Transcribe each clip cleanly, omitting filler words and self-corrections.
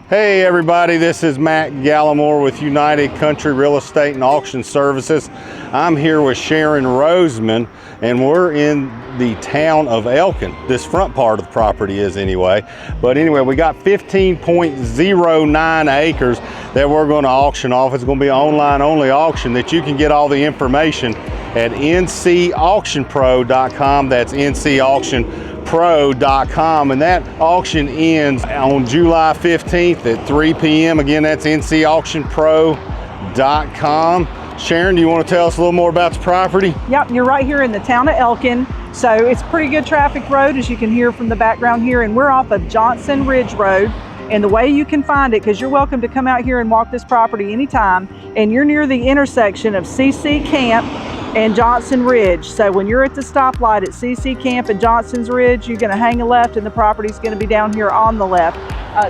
Hey everybody, this is Matt Gallimore with United Country Real Estate and Auction Services. I'm here with Sharon Roseman and we're in the town of Elkin. This front part of the property is anyway. But anyway, we got 15.09 acres that we're going to auction off. It's going to be an online only auction that you can get all the information at ncauctionpro.com. That's ncauctionpro.com, and that auction ends on July 15th at 3 p.m. Again, that's ncauctionpro.com. Sharon, do you want to tell us a little more about the property? Yep, you're right here in the town of Elkin. So it's pretty good traffic road, as you can hear from the background here, and we're off of Johnson Ridge Road. And the way you can find it, because you're welcome to come out here and walk this property anytime, and you're near the intersection of CC Camp and Johnson Ridge. So when you're at the stoplight at CC Camp and Johnson's Ridge, you're gonna hang a left and the property's gonna be down here on the left.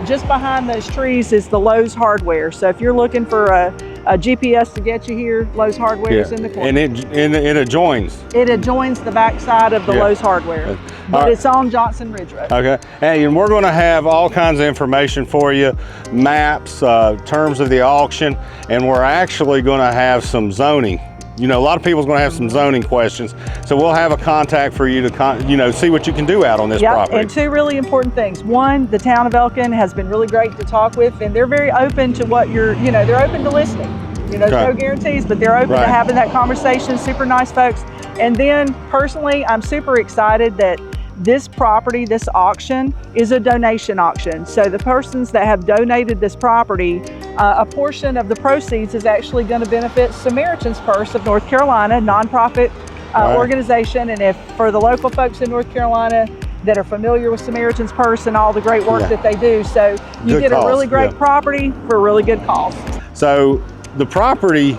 Just behind those trees is the Lowe's Hardware. So if you're looking for a GPS to get you here, Lowe's Hardware is in the corner. And it adjoins? It adjoins the backside of the Lowe's Hardware, but it's on Johnson Ridge Road. Okay, hey, and we're gonna have all kinds of information for you, maps, terms of the auction, and we're actually gonna have some zoning. You know, a lot of people's going to have some zoning questions, so we'll have a contact for you to, see what you can do out on this property. And two really important things. One, the town of Elkin has been really great to talk with, and they're very open to what they're open to listening. There's no guarantees, but they're open to having that conversation. Super nice folks. And then personally, I'm super excited that this property, this auction, is a donation auction. So the persons that have donated this property, a portion of the proceeds is actually going to benefit Samaritan's Purse of North Carolina, nonprofit organization. And if for the local folks in North Carolina that are familiar with Samaritan's Purse and all the great work that they do, so you get a really great property for a really good cost. So the property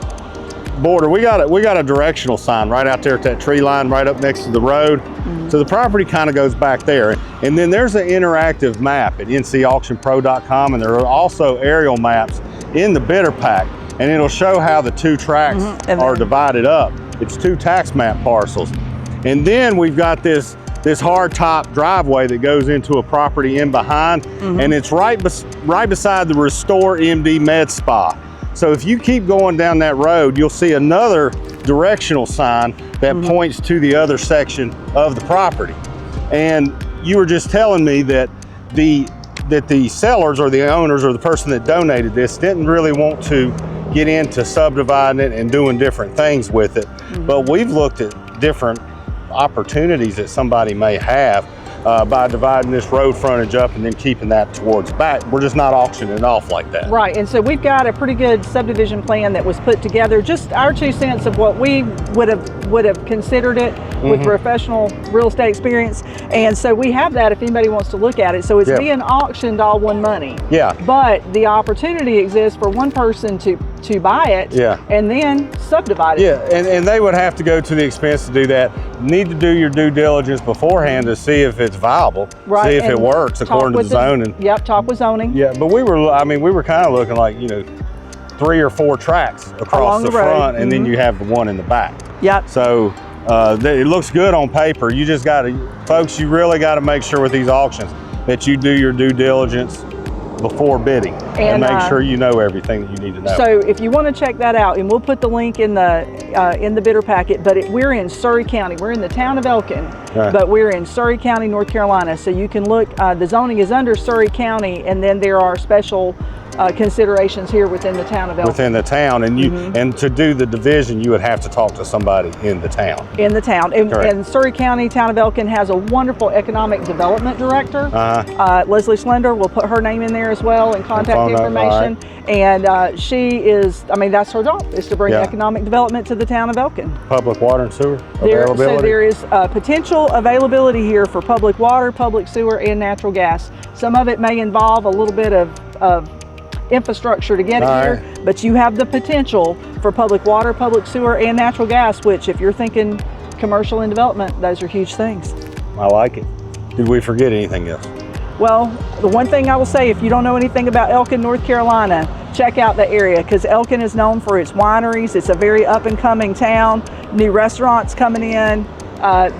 border, we got a directional sign right out there at that tree line right up next to the road. So the property kind of goes back there, and then there's an interactive map at ncauctionpro.com, and there are also aerial maps in the bidder pack, and it'll show how the two tracks are divided up. It's two tax map parcels, and then we've got this hard top driveway that goes into a property in behind, and it's right beside the Restore MD Med Spa. So if you keep going down that road, you'll see another directional sign that points to the other section of the property. And you were just telling me that the sellers or the owners or the person that donated this didn't really want to get into subdividing it and doing different things with it. But we've looked at different opportunities that somebody may have by dividing this road frontage up and then keeping that towards back. We're just not auctioning it off like that. Right, and so we've got a pretty good subdivision plan that was put together, just our 2 cents of what we would have considered it with professional real estate experience. And so we have that if anybody wants to look at it. So it's being auctioned all one money. Yeah. But the opportunity exists for one person to buy it and then subdivide it. Yeah, and they would have to go to the expense to do that. Need to do your due diligence beforehand to see if it's viable, see if it works according to zoning. Talk with zoning. Yeah, but we were kind of looking like, 3 or 4 tracks across the front, and then you have the one in the back. Yep. So it looks good on paper. You just got to, folks, you really got to make sure with these auctions that you do your due diligence before bidding and make sure you know everything that you need to know. So if you want to check that out, and we'll put the link in the bidder packet, but we're in Surry County. We're in the town of Elkin, but we're in Surry County, North Carolina. So you can look, the zoning is under Surry County, and then there are special considerations here within the town of Elkin. Within the town, and and to do the division, you would have to talk to somebody in the town. In the town, and Surry County, town of Elkin has a wonderful economic development director, Leslie Slender. We'll put her name in there as well and contact information. And she is, that's her job, is to bring economic development to the town of Elkin. Public water and sewer availability. So there is potential availability here for public water, public sewer, and natural gas. Some of it may involve a little bit of infrastructure to get it here, but you have the potential for public water, public sewer, and natural gas, which if you're thinking commercial and development, those are huge things. I like it. Did we forget anything else? Well, the one thing I will say, if you don't know anything about Elkin, North Carolina, check out the area, because Elkin is known for its wineries. It's a very up and coming town, new restaurants coming in.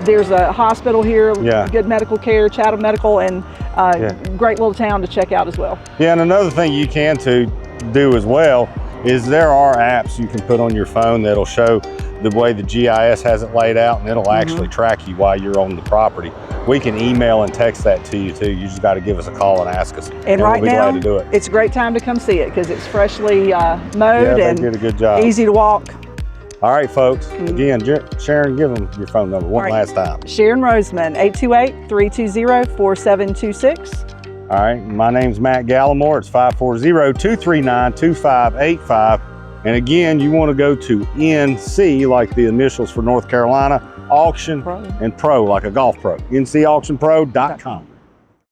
There's a hospital here, good medical care, Chatham Medical, and Great little town to check out as well. Yeah, and another thing you can do as well is there are apps you can put on your phone that'll show the way the GIS has it laid out, and it'll actually track you while you're on the property. We can email and text that to you too. You just got to give us a call and ask us, and right we'll be now, glad to do it. It's a great time to come see it because it's freshly mowed and did a good job. Easy to walk. All right, folks. Again, Sharon, give them your phone number one last time. Sharon Roseman, 828-320-4726. All right, my name's Matt Gallimore. It's 540-239-2585. And again, you want to go to NC, like the initials for North Carolina, auction, and pro, like a golf pro. NCauctionpro.com.